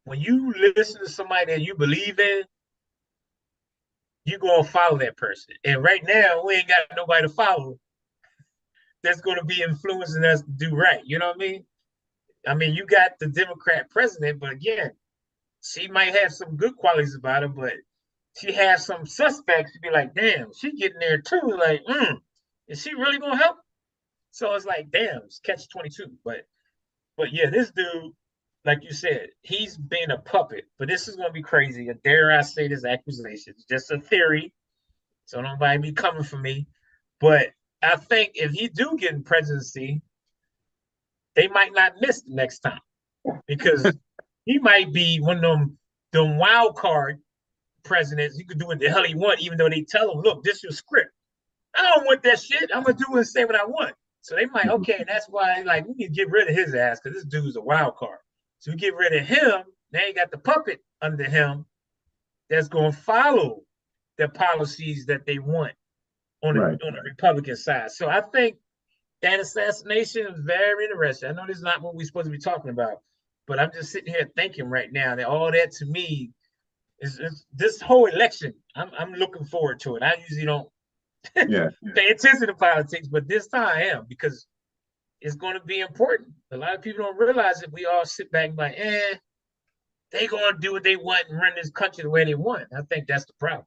when you listen to somebody that you believe in, you're gonna follow that person. And right now, we ain't got nobody to follow that's gonna be influencing us to do right. You know what I mean? I mean, you got the Democrat president, but again, she might have some good qualities about her, but she has some suspects to be like, damn, she getting there too. Like, is she really gonna help? So it's like, damn, it's catch 22. But yeah, this dude, like you said, he's being a puppet. But this is gonna be crazy. Dare I say this accusation? It's just a theory, so nobody be coming for me. But I think if he do get in presidency, they might not miss the next time because he might be one of them wild card presidents. He could do what the hell he want, even though they tell him, look, this is your script. I don't want that shit. I'm gonna do and say what I want. So they might, okay, and that's why like we can get rid of his ass because this dude's a wild card. So we get rid of him. Now you got the puppet under him that's gonna follow the policies that they want on the Republican side. So I think that assassination is very interesting. I know this is not what we're supposed to be talking about, but I'm just sitting here thinking right now that all that to me is this whole election. I'm looking forward to it. I usually don't pay attention to politics, but this time I am because it's going to be important. A lot of people don't realize that we all sit back and be like, they going to do what they want and run this country the way they want. I think that's the problem.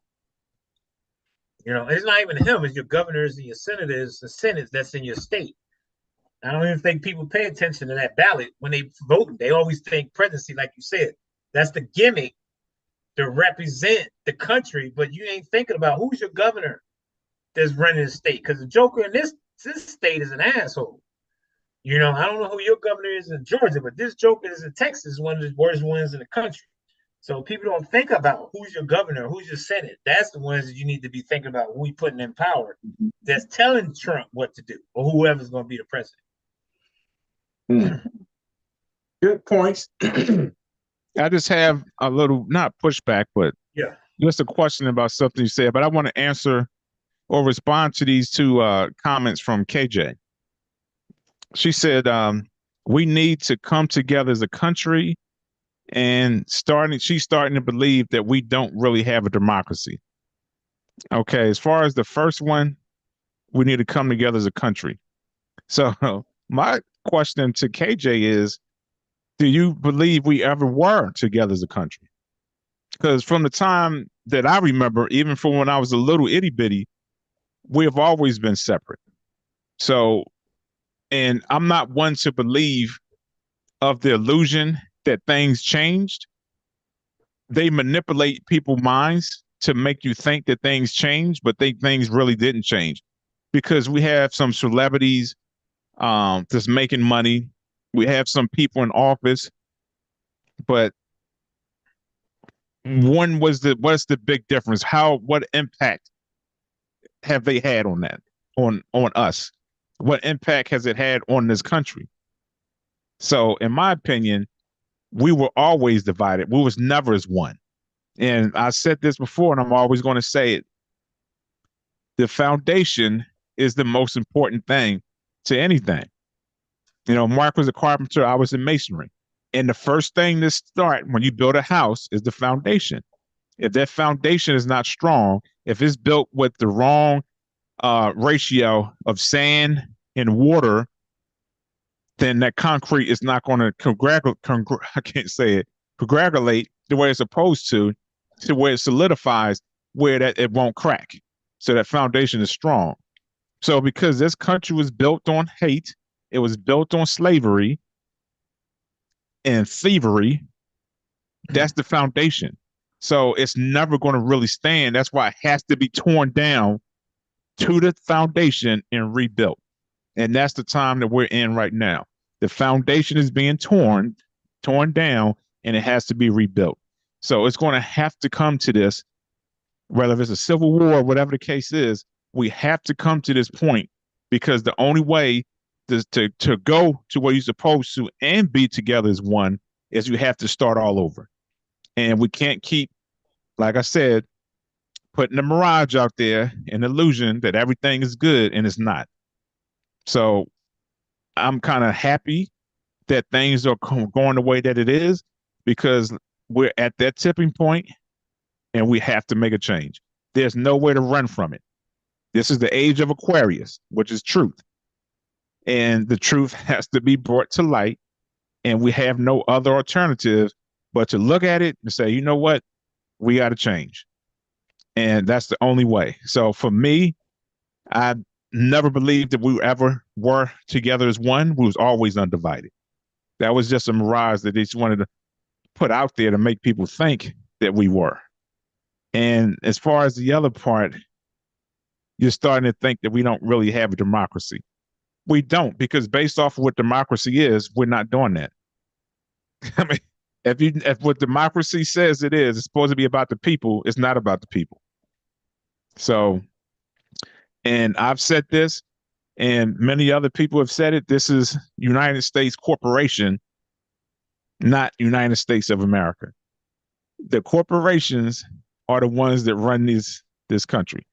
It's not even him, it's your governors and your senators, the Senate that's in your state. I don't even think people pay attention to that ballot when they vote. They always think presidency, like you said. That's the gimmick to represent the country, but you ain't thinking about who's your governor that's running the state. Because the joker in this state is an asshole. I don't know who your governor is in Georgia, but this joker is in Texas, one of the worst ones in the country. So people don't think about who's your governor, who's your Senate. That's the ones that you need to be thinking about who we putting in power that's telling Trump what to do or whoever's going to be the president. Good points. I just have a little, not pushback, but yeah, just a question about something you said, but I want to answer or respond to these two comments from KJ. She said, we need to come together as a country, and she's starting to believe that we don't really have a democracy. Okay, as far as the first one, we need to come together as a country. So my question to KJ is, do you believe we ever were together as a country? Because from the time that I remember, even from when I was a little itty bitty, we have always been separate. So, and I'm not one to believe of the illusion that things changed. They manipulate people's minds to make you think that things changed, but things really didn't change, because we have some celebrities that's making money. We have some people in office, but what's the big difference? What impact have they had on that, on us? What impact has it had on this country? So in my opinion, we were always divided. We was never as one. And I said this before, and I'm always going to say it. The foundation is the most important thing to anything. You know, Mark was a carpenter, I was in masonry. And the first thing to start when you build a house is the foundation. If that foundation is not strong, if it's built with the wrong ratio of sand and water, then that concrete is not going to I can't say it, congratulate the way it's supposed to where it solidifies, where that it won't crack. So that foundation is strong. So because this country was built on hate, it was built on slavery and thievery, that's the foundation. So it's never going to really stand. That's why it has to be torn down to the foundation and rebuilt. And that's the time that we're in right now. The foundation is being torn down, and it has to be rebuilt. So it's going to have to come to this, whether it's a civil war, whatever the case is, we have to come to this point, because the only way to go to where you're supposed to and be together as one is you have to start all over. And we can't keep, like I said, putting the mirage out there, an illusion that everything is good, and it's not. So I'm kind of happy that things are going the way that it is, because we're at that tipping point and we have to make a change. There's no way to run from it. This is the age of Aquarius, which is truth. And the truth has to be brought to light, and we have no other alternative but to look at it and say, you know what, we got to change. And that's the only way. So for me, I never believed that we ever were together as one. We was always undivided. That was just a mirage that they just wanted to put out there to make people think that we were. And as far as the other part, you're starting to think that we don't really have a democracy. We don't, because based off of what democracy is, we're not doing that. I mean, if what democracy says it is, it's supposed to be about the people, it's not about the people. So, and I've said this, and many other people have said it, this is United States Corporation, not United States of America. The corporations are the ones that run this country.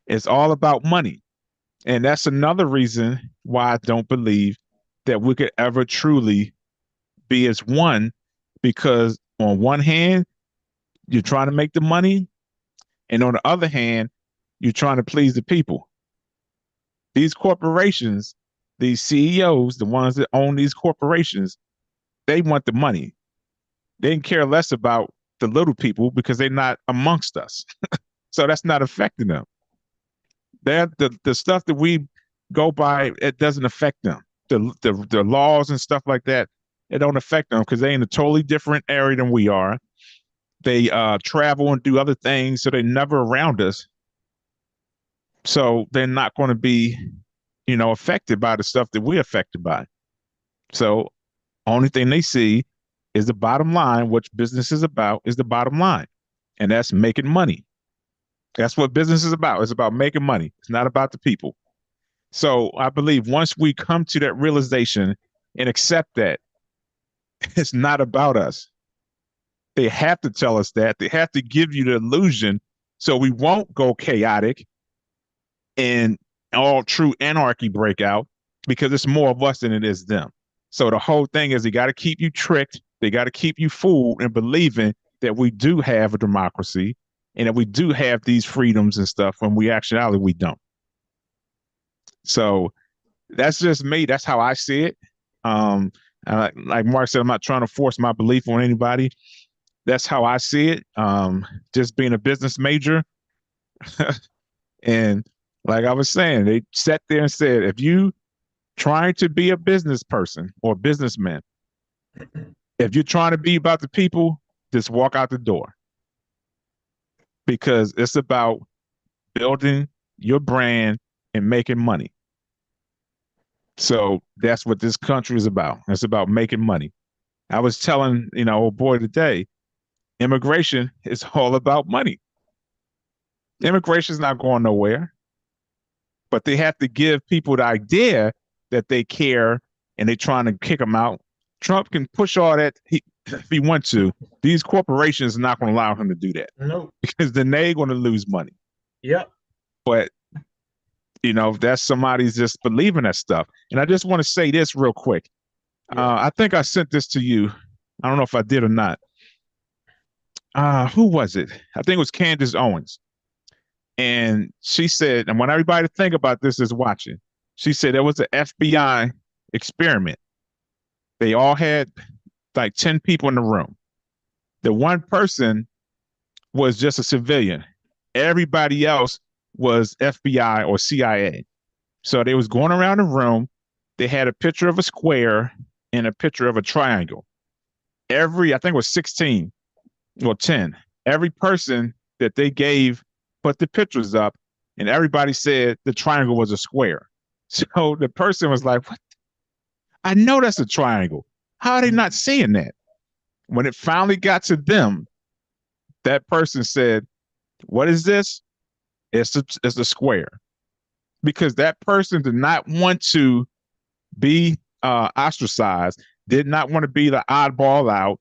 It's all about money. And that's another reason why I don't believe that we could ever truly be as one, because on one hand, you're trying to make the money, and on the other hand, you're trying to please the people. These corporations, these CEOs, the ones that own these corporations, they want the money. They can care less about the little people because they're not amongst us. So that's not affecting them. The stuff that we go by, it doesn't affect them. The laws and stuff like that, it don't affect them because they're in a totally different area than we are. They travel and do other things, so they're never around us. So they're not going to be, affected by the stuff that we're affected by. So only thing they see is the bottom line. What business is about is the bottom line, and that's making money. That's what business is about. It's about making money. It's not about the people. So I believe once we come to that realization and accept that it's not about us, they have to tell us that. They have to give you the illusion so we won't go chaotic and all true anarchy break out because it's more of us than it is them. So the whole thing is they got to keep you tricked. They got to keep you fooled and believing that we do have a democracy and that we do have these freedoms and stuff when we actually we don't. So that's just me. That's how I see it. Like Mark said, I'm not trying to force my belief on anybody. That's how I see it. Just being a business major, and like I was saying, they sat there and said, if you trying to be a business person or businessman, if you're trying to be about the people, just walk out the door because it's about building your brand and making money. So that's what this country is about. It's about making money. I was telling, old boy today, immigration is all about money. Immigration is not going nowhere, but they have to give people the idea that they care and they're trying to kick them out. Trump can push all that if he wants to. These corporations are not going to allow him to do that. No. Because then they're going to lose money. Yep. But, that's somebody's just believing that stuff. And I just want to say this real quick. Yeah. I think I sent this to you. I don't know if I did or not. Who was it? I think it was Candace Owens. And she said, and when everybody think about this is watching, she said there was an FBI experiment. They all had like 10 people in the room. The one person was just a civilian. Everybody else was FBI or CIA. So they was going around the room. They had a picture of a square and a picture of a triangle. I think it was 16 or 10. Every person that they gave put the pictures up, and everybody said the triangle was a square. So the person was like, what? I know that's a triangle. How are they not seeing that? When it finally got to them, that person said, what is this? It's a square. Because that person did not want to be ostracized, did not want to be the oddball out.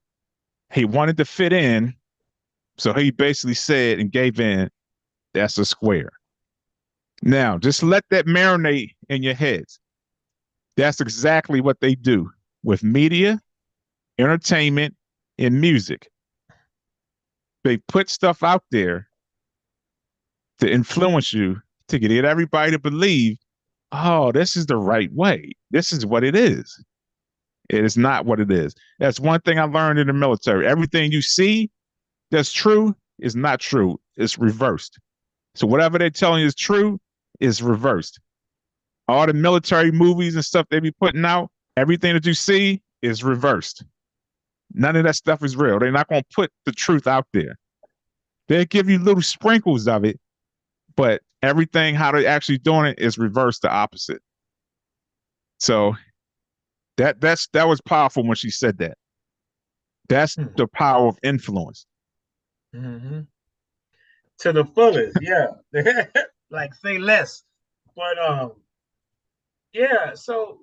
He wanted to fit in. So he basically said and gave in, that's a square. Now, just let that marinate in your heads. That's exactly what they do with media, entertainment, and music. They put stuff out there to influence you, to get everybody to believe, oh, this is the right way. This is what it is. It is not what it is. That's one thing I learned in the military. Everything you see that's true is not true. It's reversed. So whatever they're telling you is true is reversed. All the military movies and stuff they be putting out, everything that you see is reversed. None of that stuff is real. They're not going to put the truth out there. They'll give you little sprinkles of it, but everything, how they're actually doing it is reversed, the opposite. So that was powerful when she said that. That's the power of influence. Mm-hmm. To the fullest, yeah. Like say less. But yeah, so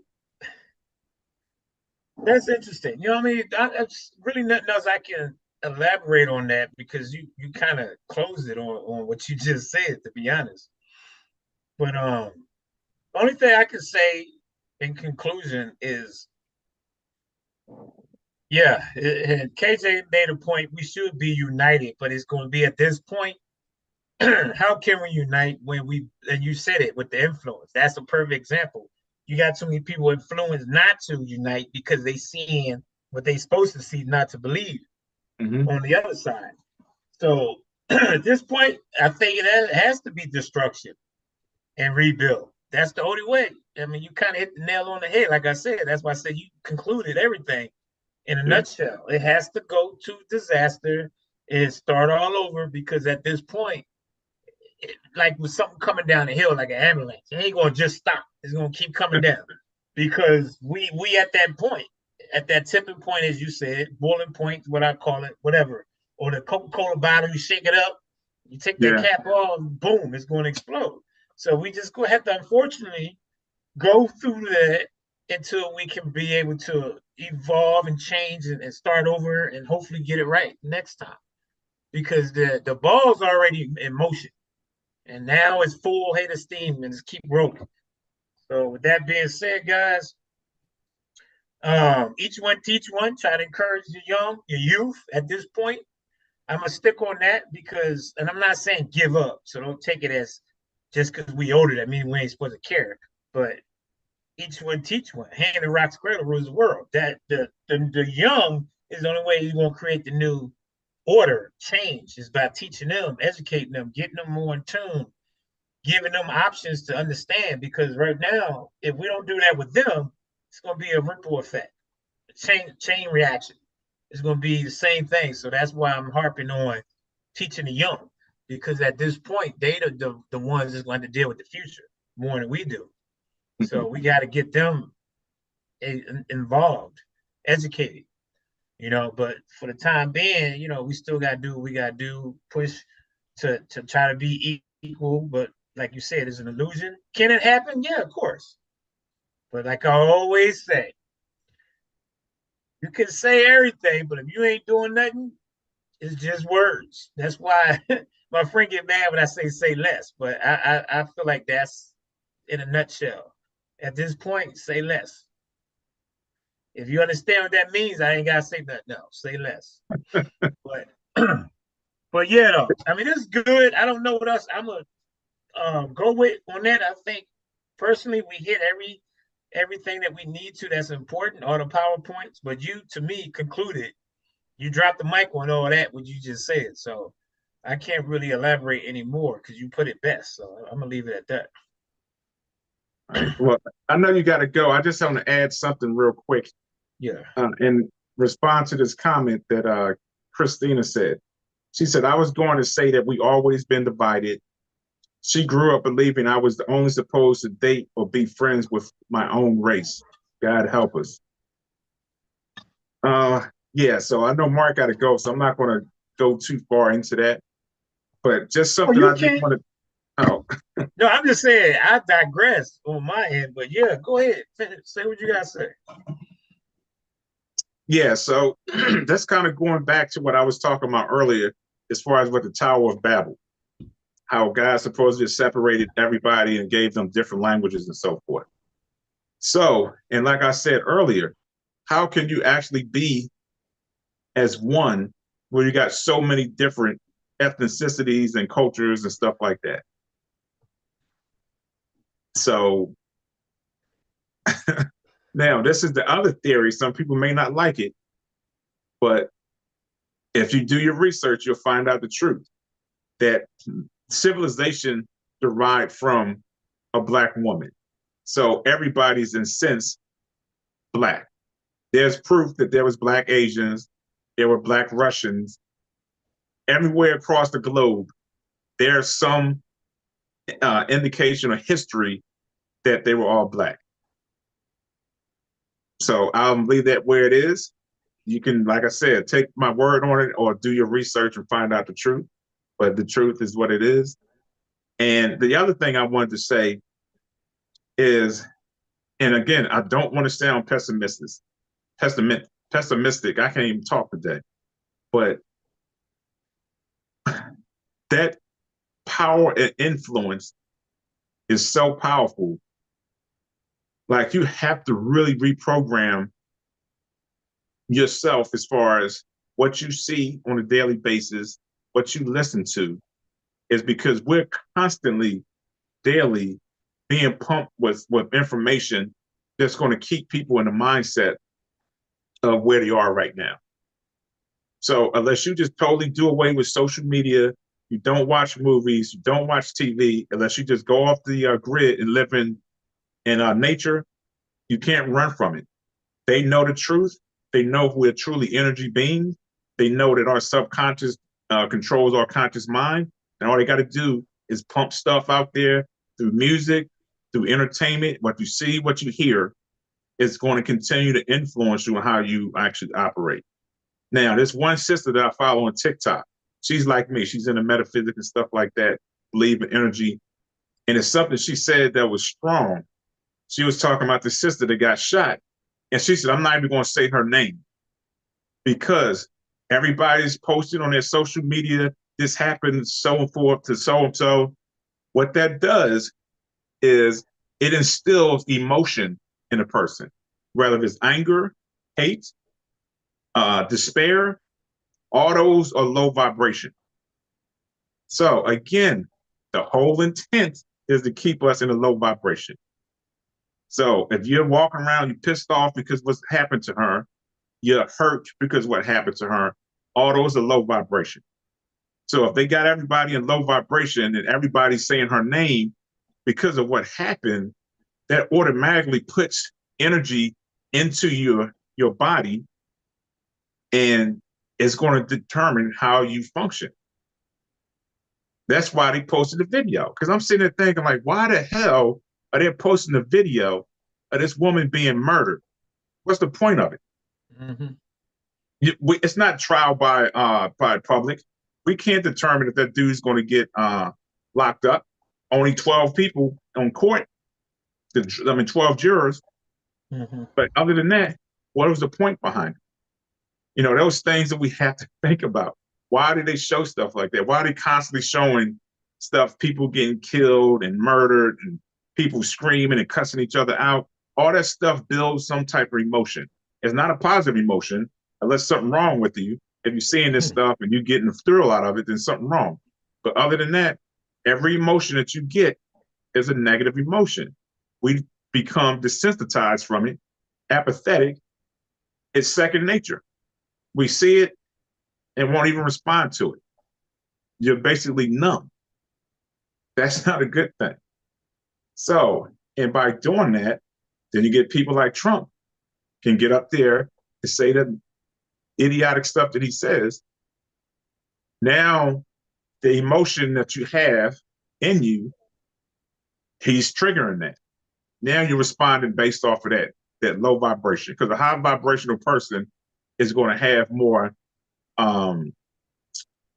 that's interesting. You know what I mean? That's really nothing else I can elaborate on that because you kind of closed it on what you just said, to be honest. But only thing I can say in conclusion is, yeah, KJ made a point. We should be united, but it's going to be at this point. How can we unite when and you said it with the influence? That's a perfect example. You got too many people influenced not to unite because they seeing what they supposed to see, not to believe on the other side. So at this point, I think it has to be destruction and rebuild. That's the only way. I mean, you kind of hit the nail on the head. Like I said, that's why I said you concluded everything in a nutshell. It has to go to disaster and start all over because at this point, like with something coming down the hill, like an ambulance, it ain't gonna just stop. It's gonna keep coming down because we at that point, at that tipping point, as you said, boiling point, what I call it, whatever, or the Coca-Cola bottle, you shake it up, you take that cap off, boom, it's going to explode. So we just go have to, unfortunately, go through that until we can be able to evolve and change and start over and hopefully get it right next time because the ball's already in motion. And now it's full head of steam and just keep rolling. So with that being said, guys, each one teach one. Try to encourage your youth at this point. I'm gonna stick on that because, and I'm not saying give up. So don't take it as just because we older that means we ain't supposed to care. But each one teach one. Hand the rocks cradle rules the world. That the young is the only way you're gonna create the new order. Change is by teaching them, educating them, getting them more in tune, giving them options to understand. Because right now, if we don't do that with them, it's gonna be a ripple effect, a chain reaction. It's gonna be the same thing. So that's why I'm harping on teaching the young, because at this point, they the ones that's going to deal with the future more than we do. So we got to get them involved, educated, But for the time being, we still got to do what we got to do, push to try to be equal. But like you said, it's an illusion. Can it happen? Yeah, of course. But like I always say, you can say everything, but if you ain't doing nothing, it's just words. That's why my friend get mad when I say less. But I feel like that's in a nutshell. At this point, say less. If you understand what that means, I ain't gotta say nothing else. Say less. But but yeah, though. I mean, it's good. I don't know what else I'm gonna go with on that. I think personally we hit everything that we need to that's important, all the PowerPoints. But you, to me, concluded you dropped the mic on all that what you just said. So I can't really elaborate anymore because you put it best. So I'm gonna leave it at that. All right. Well, I know you got to go. I just want to add something real quick Yeah. in response to this comment that Christina said. She said, I was going to say that we always been divided. She grew up believing I was only supposed to date or be friends with my own race. God help us. Yeah, so I know Mark got to go, so I'm not going to go too far into that. But just Oh, something you I just can. want to. Oh, No, I'm just saying I digress on my end, but yeah, go ahead. Say what you gotta say. yeah, so that's kind of going back to what I was talking about earlier, as far as with the Tower of Babel, how God supposedly separated everybody and gave them different languages and so forth. So, and like I said earlier, how can you actually be as one where you got so many different ethnicities and cultures and stuff like that? So now this is the other theory. Some people may not like it, but if you do your research, you'll find out the truth that civilization derived from a black woman. So everybody's in sense black. There's proof that there was black Asians, there were black Russians. Everywhere across the globe, there's some indication or history that they were all black. So I'll leave that where it is. You can, like I said, take my word on it or do your research and find out the truth. But the truth is what it is. And the other thing I wanted to say is, and again, I don't want to sound pessimistic. I can't even talk today. But that power and influence is so powerful. Like you have to really reprogram yourself as far as what you see on a daily basis, what you listen to, is because we're constantly, daily being pumped with information that's going to keep people in the mindset of where they are right now. So unless you just totally do away with social media, you don't watch movies, you don't watch TV, unless you just go off the grid and live in nature, you can't run from it. They know the truth. They know we're truly energy beings. They know that our subconscious controls our conscious mind. And all they got to do is pump stuff out there through music, through entertainment. What you see, what you hear is going to continue to influence you on how you actually operate. Now, there's one sister that I follow on TikTok. She's like me. She's into metaphysics and stuff like that, believe in energy. And it's something she said that was strong. She was talking about the sister that got shot. And she said, I'm not even going to say her name because everybody's posting on their social media, this happened so and forth to so and so. What that does is it instills emotion in a person, whether it's anger, hate, despair, all those are low vibration. So again, the whole intent is to keep us in a low vibration. So if you're walking around, you're pissed off because what's happened to her, you're hurt because what happened to her, all those are low vibration. So if they got everybody in low vibration and everybody's saying her name because of what happened, that automatically puts energy into your body and it's going to determine how you function. That's why they posted the video. Because I'm sitting there thinking, like, why the hell are they posting a video of this woman being murdered? What's the point of it? Mm-hmm. It's not trial by public. We can't determine if that dude's going to get locked up. Only 12 people on court. 12 jurors. Mm-hmm. But other than that, what was the point behind it? You know, those things that we have to think about. Why do they show stuff like that? Why are they constantly showing stuff, people getting killed and murdered and people screaming and cussing each other out? All that stuff builds some type of emotion. It's not a positive emotion unless something wrong with you. If you're seeing this stuff and you're getting a thrill out of it, then something wrong. But other than that, every emotion that you get is a negative emotion. We become desensitized from it, apathetic. It's second nature. We see it and won't even respond to it. You're basically numb. That's not a good thing. So, and by doing that, then you get people like Trump can get up there and say that idiotic stuff that he says. Now, the emotion that you have in you, he's triggering that. Now you're responding based off of that low vibration, because a high vibrational person is going to have more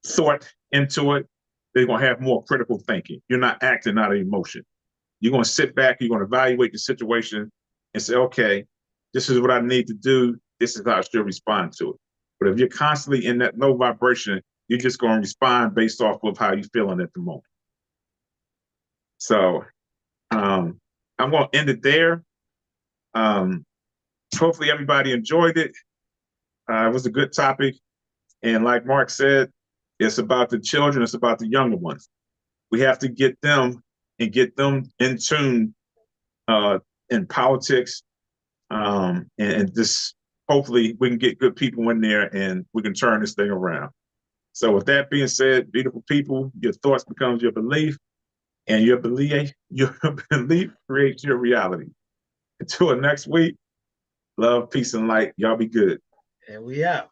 thought into it. They're going to have more critical thinking. You're not acting out of emotion. You're going to sit back, you're going to evaluate the situation and say, okay, this is what I need to do. This is how I should respond to it. But if you're constantly in that low vibration, you're just going to respond based off of how you're feeling at the moment. So I'm going to end it there. Hopefully everybody enjoyed it. It was a good topic. And like Mark said, it's about the children, it's about the younger ones. We have to get them and get them in tune in politics. And just hopefully we can get good people in there and we can turn this thing around. So with that being said, beautiful people, your thoughts becomes your belief, and your belief creates your reality. Until next week, love, peace, and light. Y'all be good. And we out.